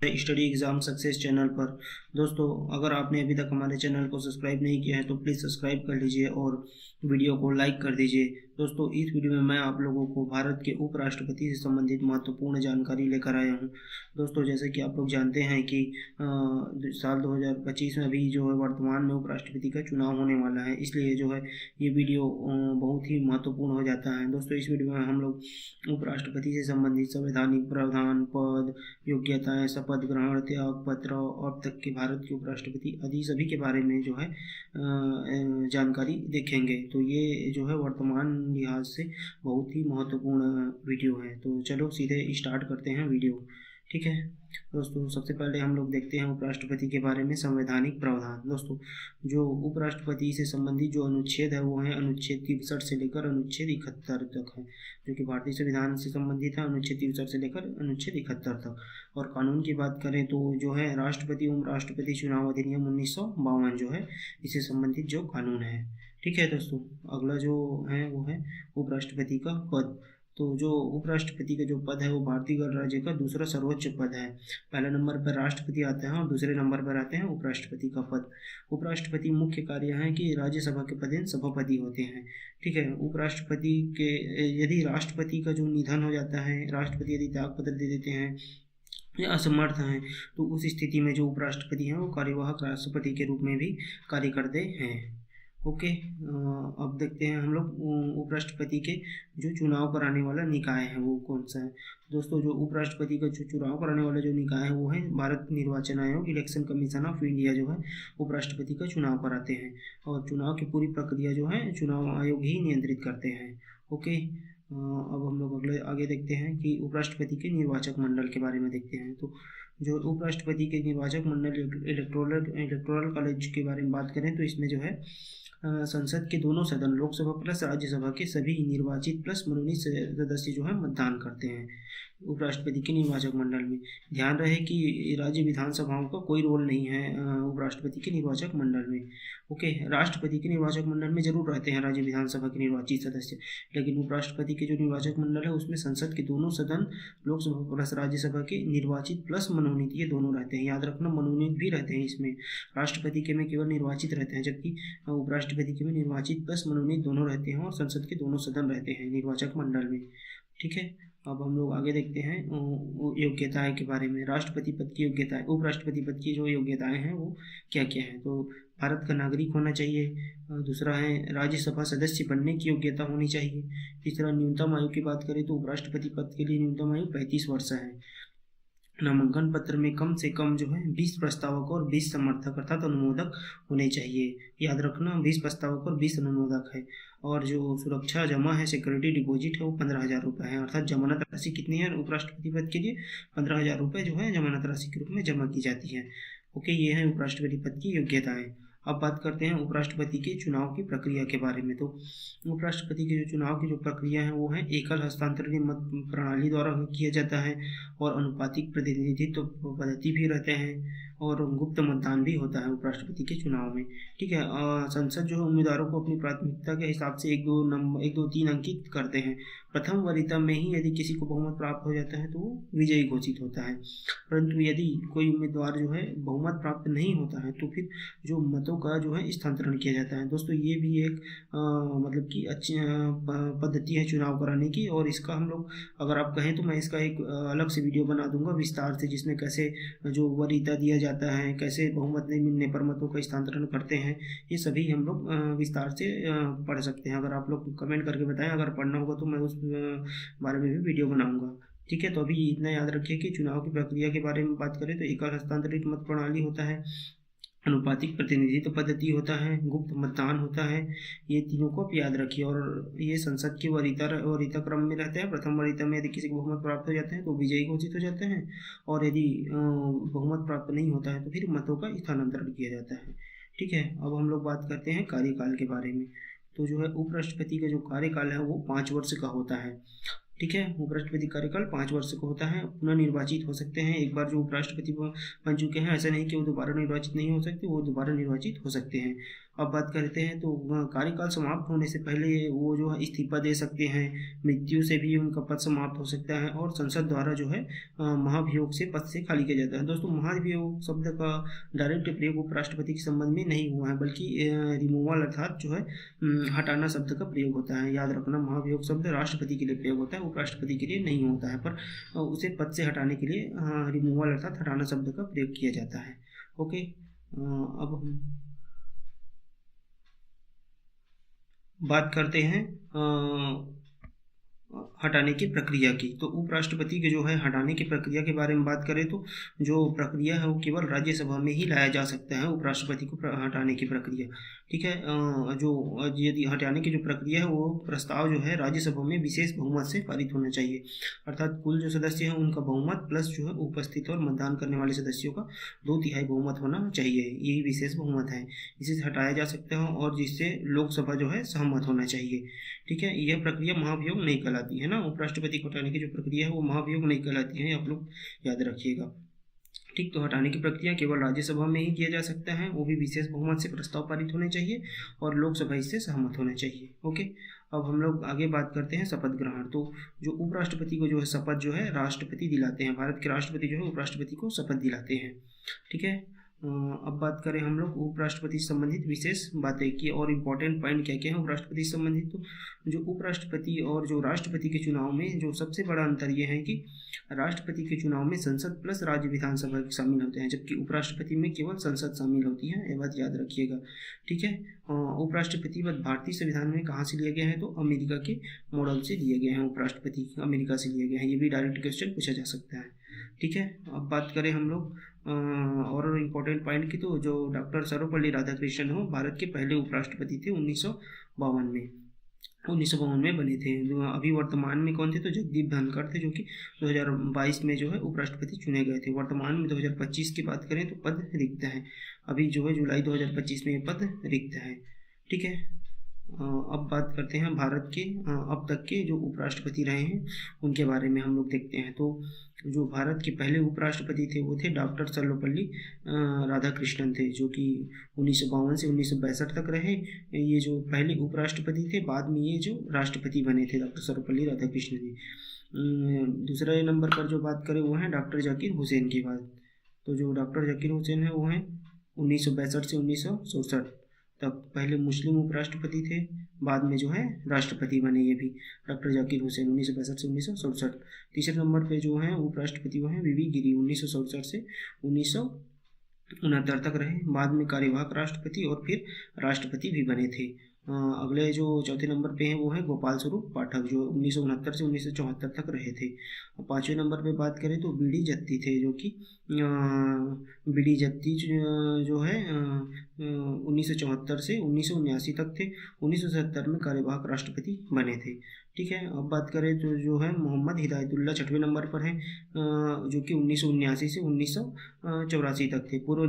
Study exam success channel पर। दोस्तों, अगर आपने अभी तक हमारे चैनल को सब्सक्राइब नहीं किया है तो प्लीज़ सब्सक्राइब कर लीजिए और वीडियो को लाइक कर दीजिए। दोस्तों, इस वीडियो में मैं आप लोगों को भारत के उपराष्ट्रपति से संबंधित महत्वपूर्ण जानकारी लेकर आया हूं। दोस्तों, जैसे कि आप लोग जानते हैं कि साल 2025 में अभी जो है वर्तमान में उपराष्ट्रपति का चुनाव होने वाला है, इसलिए जो है ये वीडियो बहुत ही महत्वपूर्ण हो जाता है। दोस्तों, इस वीडियो में हम लोग उपराष्ट्रपति से संबंधित संवैधानिक प्रावधान, पद, योग्यताएं, शपथ ग्रहण, त्याग पत्र और अब तक के भारत के उपराष्ट्रपति आदि सभी के बारे में जो है जानकारी देखेंगे। तो ये जो है वर्तमान लिहाज से बहुत ही महत्वपूर्ण वीडियो है। तो चलो सीधे स्टार्ट करते हैं वीडियो। ठीक है दोस्तों, सबसे पहले हम लोग देखते हैं उपराष्ट्रपति के बारे में संवैधानिक प्रावधान। दोस्तों, जो उपराष्ट्रपति से संबंधित जो अनुच्छेद है वो है अनुच्छेद 63 से लेकर अनुच्छेद 71 तक है, जो कि भारतीय संविधान से संबंधित है, अनुच्छेद 63 से लेकर अनुच्छेद 71 तक। और कानून की बात करें तो जो है राष्ट्रपति एवं राष्ट्रपति चुनाव अधिनियम 1952 जो है इससे संबंधित जो कानून है। ठीक है दोस्तों, अगला जो है वो है उपराष्ट्रपति का पद। तो जो उपराष्ट्रपति का जो पद है वो भारतीय गणराज्य का दूसरा सर्वोच्च पद है। पहले नंबर पर राष्ट्रपति आते हैं और दूसरे नंबर पर आते हैं उपराष्ट्रपति का पद। उपराष्ट्रपति मुख्य कार्य है कि राज्यसभा के पदेन सभापति होते हैं। ठीक है, उपराष्ट्रपति के यदि राष्ट्रपति का जो निधन हो जाता है, राष्ट्रपति यदि त्यागपत्र दे देते हैं या असमर्थ हैं, तो उस स्थिति में जो उपराष्ट्रपति हैं वो कार्यवाहक राष्ट्रपति के रूप में भी कार्य करते हैं। ओके, अब देखते हैं हम लोग उपराष्ट्रपति के जो चुनाव कराने वाला निकाय है वो कौन सा है। दोस्तों, जो उपराष्ट्रपति का जो चुनाव कराने वाला जो निकाय है वो है भारत निर्वाचन आयोग, इलेक्शन कमीशन ऑफ इंडिया जो है उपराष्ट्रपति का चुनाव कराते हैं और चुनाव की पूरी प्रक्रिया जो है चुनाव आयोग ही नियंत्रित करते हैं। ओके, अब हम लोग आगे देखते हैं कि उपराष्ट्रपति के निर्वाचक मंडल के बारे में देखते हैं। तो जो उपराष्ट्रपति के निर्वाचक मंडल इलेक्टोरल कॉलेज के बारे में बात करें तो इसमें जो है संसद के दोनों सदन, लोकसभा प्लस राज्यसभा के सभी निर्वाचित प्लस मनोनीत सदस्य जो है मतदान करते हैं उपराष्ट्रपति के निर्वाचक मंडल में। ध्यान रहे कि राज्य विधानसभाओं का कोई रोल नहीं है उपराष्ट्रपति के निर्वाचक मंडल में। ओके, राष्ट्रपति के निर्वाचक मंडल में जरूर रहते हैं राज्य विधानसभा के निर्वाचित सदस्य, लेकिन उपराष्ट्रपति के जो निर्वाचक मंडल है उसमें संसद के दोनों सदन, लोकसभा प्लस राज्यसभा के निर्वाचित प्लस मनोनीत, ये दोनों रहते हैं। याद रखना, मनोनीत भी रहते हैं इसमें। राष्ट्रपति के में केवल निर्वाचित रहते हैं, जबकि उपराष्ट्रपति के में निर्वाचित प्लस मनोनीत दोनों रहते हैं और संसद के दोनों सदन रहते हैं निर्वाचक मंडल में। ठीक है, अब हम लोग आगे देखते हैं योग्यताएं के बारे में। राष्ट्रपति पद की योग्यताएं, उपराष्ट्रपति पद की जो योग्यताएं हैं वो क्या क्या है। तो भारत का नागरिक होना चाहिए, दूसरा है राज्यसभा सदस्य बनने की योग्यता होनी चाहिए, तीसरा न्यूनतम आयु की बात करें तो उपराष्ट्रपति पद के लिए न्यूनतम आयु 35 वर्ष है। नामांकन पत्र में कम से कम जो है 20 प्रस्तावक और 20 समर्थक अर्थात अनुमोदक होने चाहिए। याद रखना, 20 प्रस्तावक और 20 अनुमोदक है। और जो सुरक्षा जमा है, सिक्योरिटी डिपॉजिट है, वो 15,000 रुपये है। अर्थात जमानत राशि कितनी है उपराष्ट्रपति पद के लिए? 15,000 रुपये जो है जमानत राशि के रूप में जमा की जाती है। ओके, ये है उपराष्ट्रपति पद की योग्यताएं। अब बात करते हैं उपराष्ट्रपति के चुनाव की प्रक्रिया के बारे में। तो उपराष्ट्रपति के जो चुनाव की जो प्रक्रिया है वो है एकल हस्तांतरण मत प्रणाली द्वारा किया जाता है और अनुपातिक प्रतिनिधित्व पद्धति भी रहते हैं और गुप्त मतदान भी होता है उपराष्ट्रपति के चुनाव में। ठीक है, संसद जो है उम्मीदवारों को अपनी प्राथमिकता के हिसाब से 1, 2, 3 अंकित करते हैं। प्रथम वरीयता में ही यदि किसी को बहुमत प्राप्त हो जाता है तो वो विजयी घोषित होता है, परंतु यदि कोई उम्मीदवार जो है बहुमत प्राप्त नहीं होता है तो फिर जो मतों का जो है स्थानांतरण किया जाता है। दोस्तों, ये भी एक मतलब कि अच्छी पद्धति है चुनाव कराने की, और इसका हम लोग अगर आप कहें तो मैं इसका एक अलग से वीडियो बना दूंगा विस्तार से, जिसमें कैसे जो वरीयता दिया जाता है, कैसे बहुमत नहीं मिलने पर मतों का स्थानांतरण करते हैं, ये सभी हम लोग विस्तार से पढ़ सकते हैं। अगर आप लोग कमेंट करके बताएं, अगर पढ़ना होगा तो मैं उस बारे में भी वीडियो बनाऊंगा। ठीक है, तो अभी इतना याद रखिए कि चुनाव की प्रक्रिया के बारे में बात करें तो एकल हस्तांतरित मत प्रणाली होता है, अनुपातिक प्रतिनिधित्व पद्धति होता है, गुप्त मतदान होता है। ये तीनों को आप याद रखिए और ये संसद की वरीयता क्रम में रहते हैं। प्रथम वरीयता में यदि किसी को बहुमत प्राप्त हो जाते हैं तो विजयी घोषित हो जाते हैं, और यदि बहुमत प्राप्त नहीं होता है तो फिर मतों का स्थानांतरण किया जाता है। ठीक है, अब हम लोग बात करते हैं कार्यकाल के बारे में। तो जो है उपराष्ट्रपति का जो कार्यकाल है वो 5 वर्ष का होता है। ठीक है, उपराष्ट्रपति कार्यकाल 5 वर्ष का होता है। पुनः निर्वाचित हो सकते हैं। एक बार जो उपराष्ट्रपति बन चुके हैं, ऐसा नहीं कि वो दोबारा निर्वाचित नहीं हो सकते, वो दोबारा निर्वाचित हो सकते हैं। अब बात करते हैं तो कार्यकाल समाप्त होने से पहले वो जो है इस्तीफा दे सकते हैं, मृत्यु से भी उनका पद समाप्त हो सकता है, और संसद द्वारा जो है महाभियोग से पद से खाली किया जाता है। दोस्तों, महाभियोग शब्द का डायरेक्ट प्रयोग उपराष्ट्रपति के संबंध में नहीं हुआ है, बल्कि रिमूवल अर्थात जो है हटाना शब्द का प्रयोग होता है। याद रखना, महाभियोग शब्द राष्ट्रपति के लिए प्रयोग होता है, उपराष्ट्रपति के लिए नहीं होता है, पर उसे पद से हटाने के लिए रिमूवल अर्थात हटाना शब्द का प्रयोग किया जाता है। ओके, अब हम बात करते हैं हटाने की प्रक्रिया की। तो उपराष्ट्रपति के जो है हटाने की प्रक्रिया के बारे में बात करें तो जो प्रक्रिया है वो केवल राज्यसभा में ही लाया जा सकता है, उपराष्ट्रपति को हटाने की प्रक्रिया। ठीक है, जो यदि हटाने की जो प्रक्रिया है वो प्रस्ताव जो है राज्यसभा में विशेष बहुमत से पारित होना चाहिए, अर्थात कुल जो सदस्य हैं उनका बहुमत प्लस जो है उपस्थित और मतदान करने वाले सदस्यों का 2/3 बहुमत होना चाहिए, यही विशेष बहुमत है। इसे हटाया जा सकता है और जिससे लोकसभा जो है सहमत होना चाहिए। ठीक है, यह प्रक्रिया महाभियोग नहीं कहलाती है ना, उपराष्ट्रपति को हटाने की जो प्रक्रिया है वो महाभियोग नहीं कहलाती है, आप लोग याद रखिएगा। ठीक, तो हटाने की प्रक्रिया केवल राज्यसभा में ही किया जा सकता है, वो भी विशेष बहुमत से प्रस्ताव पारित होने चाहिए और लोकसभा इससे सहमत होना चाहिए। ओके, अब हम लोग आगे बात करते हैं शपथ ग्रहण। तो जो उपराष्ट्रपति को जो है शपथ जो है राष्ट्रपति दिलाते हैं, भारत के राष्ट्रपति जो है उपराष्ट्रपति को शपथ दिलाते हैं। ठीक है, अब बात करें हम लोग उपराष्ट्रपति से संबंधित विशेष बातें की और इम्पोर्टेंट पॉइंट क्या क्या है उपराष्ट्रपति से संबंधित। तो जो उपराष्ट्रपति और जो राष्ट्रपति के चुनाव में जो सबसे बड़ा अंतर यह है कि राष्ट्रपति के चुनाव में संसद प्लस राज्य विधानसभा शामिल होते हैं, जबकि उपराष्ट्रपति में केवल संसद शामिल होती है, यह बात याद रखिएगा। ठीक है, उपराष्ट्रपति पद भारतीय संविधान में कहाँ से लिए गए हैं तो अमेरिका के मॉडल से लिए गए हैं, उपराष्ट्रपति अमेरिका से लिए गए हैं, ये भी डायरेक्ट क्वेश्चन पूछा जा सकता है। ठीक है, अब बात करें हम लोग और इम्पोर्टेंट पॉइंट की, तो जो डॉक्टर सर्वपल्ली राधाकृष्णन हो भारत के पहले उपराष्ट्रपति थे 1952 में बने थे। अभी वर्तमान में कौन थे तो जगदीप धनखड़ थे, जो कि 2022 में जो है उपराष्ट्रपति चुने गए थे। वर्तमान में 2025 की बात करें तो पद रिक्त है, अभी जो है जुलाई 2025 में ये पद रिक्त है। ठीक है, अब बात करते हैं भारत के अब तक के जो उपराष्ट्रपति रहे हैं उनके बारे में हम लोग देखते हैं। तो जो भारत के पहले उपराष्ट्रपति थे वो थे डॉक्टर सर्वपल्ली राधाकृष्णन थे, जो कि 1952 से 1962 तक रहे। ये जो पहले उपराष्ट्रपति थे, बाद में ये जो राष्ट्रपति बने थे डॉक्टर सर्वपल्ली राधाकृष्णन जी। दूसरे नंबर पर जो बात करें वो हैं डॉक्टर जाकिर हुसैन की बात। तो जो डॉक्टर जाकिर हुसैन है वो हैं 1962 से 1967 तक पहले मुस्लिम उपराष्ट्रपति थे, बाद में जो है राष्ट्रपति बने ये भी डॉक्टर जाकिर हुसैन 1962 से 1967। तीसरे नंबर पे जो हैं उपराष्ट्रपति वो हैं वीवी गिरी 1967 से 1969 तक रहे, बाद में कार्यवाहक राष्ट्रपति और फिर राष्ट्रपति भी बने थे। अगले जो चौथे नंबर पे हैं वो है गोपाल स्वरूप पाठक, जो 1969 से 1974 तक रहे थे। पाँचवें नंबर पे बात करें तो बीडी जत्ती थे, जो कि बीडी जत्ती जो है 1974 से 1979 तक थे, 1970 में कार्यवाहक राष्ट्रपति बने थे। ठीक है, अब बात करें तो जो है मोहम्मद हिदायतुल्लाह छठवें नंबर पर हैं, जो कि 1979 से 1984 तक थे। पूर्व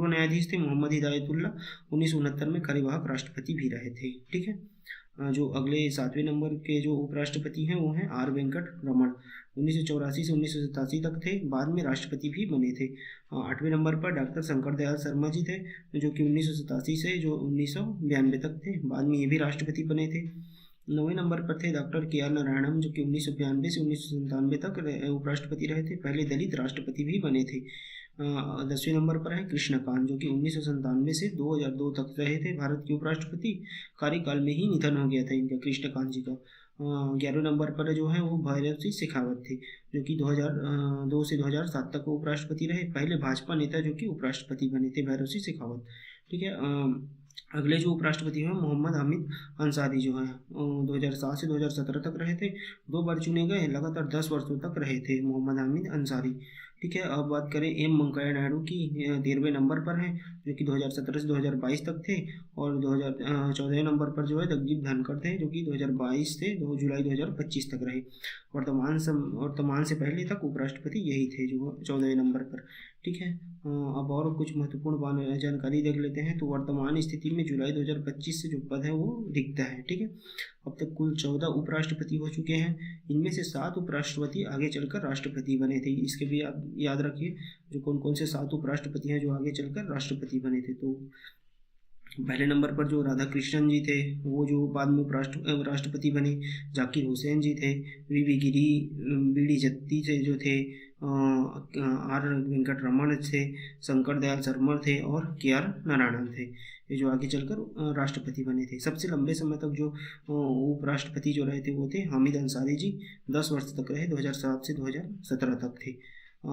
न्यायाधीश थे मोहम्मद हिदायतुल्लाह, 1969 में कार्यवाहक राष्ट्रपति भी रहे थे। ठीक है, जो अगले 7वें नंबर के जो उपराष्ट्रपति हैं वो हैं आर वेंकट रमण, 1984 से 1987 तक थे, बाद में राष्ट्रपति भी बने थे। 8वें नंबर पर डॉक्टर शंकर दयाल शर्मा जी थे, जो कि 1987 से जो 1992 तक थे, बाद में ये भी राष्ट्रपति बने थे। 9वें नंबर पर थे डॉक्टर के आर नारायणन, जो कि 1992 से 1997 तक उपराष्ट्रपति रहे थे, पहले दलित राष्ट्रपति भी बने थे। 10वें नंबर पर है कृष्णकांत, जो कि 1997 से 2002 तक रहे थे भारत के उपराष्ट्रपति, कार्यकाल में ही निधन हो गया था इनका कृष्णकांत जी का। 11वें नंबर पर जो है वो भैरव सिंह शेखावत थे, जो कि 2002 से 2007 तक उपराष्ट्रपति रहे, पहले भाजपा नेता जो कि उपराष्ट्रपति बने थे भैरव सिंह शेखावत। ठीक है, अगले जो उपराष्ट्रपति हैं मोहम्मद हामिद अंसारी, जो है 2007 से 2017 तक रहे थे, 2 बार चुने गए, लगातार 10 वर्षों तक रहे थे मोहम्मद हामिद अंसारी। ठीक है, अब बात करें एम वेंकैया नायडू की, 13वें नंबर पर हैं, जो कि 2017 से 2022 तक थे, और 2014 नंबर पर जो है जगदीप धनखड़ थे, जो कि 2022 से 2 जुलाई 2025 तक रहे। वर्तमान से पहले तक उपराष्ट्रपति यही थे जो 14वें नंबर पर। ठीक है, अब और कुछ महत्वपूर्ण जानकारी देख लेते हैं। तो वर्तमान स्थिति में जुलाई 2025 से जो पद है वो रिक्त है। ठीक है, अब तक कुल 14 उपराष्ट्रपति हो चुके हैं, इनमें से 7 उपराष्ट्रपति आगे चलकर राष्ट्रपति बने थे। इसके भी आप याद रखिए जो कौन कौन से 7 उपराष्ट्रपति हैं जो आगे चलकर राष्ट्रपति बने थे। तो पहले नंबर पर जो राधा कृष्णन जी थे, वो जो बाद में राष्ट्रपति बने। जाकिर हुसैन जी थे। वी गिरी, बीडी जत्ती से जो थे, आर वेंकट रमन थे, शंकर दयाल शर्मा थे और के आर नारायणन थे। ये जो आगे चलकर राष्ट्रपति बने थे। सबसे लंबे समय तक जो उपराष्ट्रपति जो रहे थे वो थे हामिद अंसारी जी, 10 वर्ष तक रहे, 2007 से 2017 तक थे।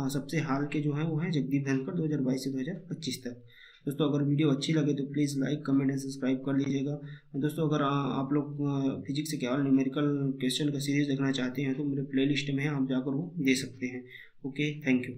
सबसे हाल के जो हैं वो हैं जगदीप धनखड़, 2022 से 2025 तक। दोस्तों अगर वीडियो अच्छी लगे तो please like, comment and subscribe कर लीजिएगा। दोस्तों अगर आप लोग फिजिक्स से केवल न्यूमेरिकल क्वेश्चन का सीरीज़ देखना चाहते हैं तो मेरे प्लेलिस्ट में है, आप जाकर वो दे सकते हैं। Okay, thank you.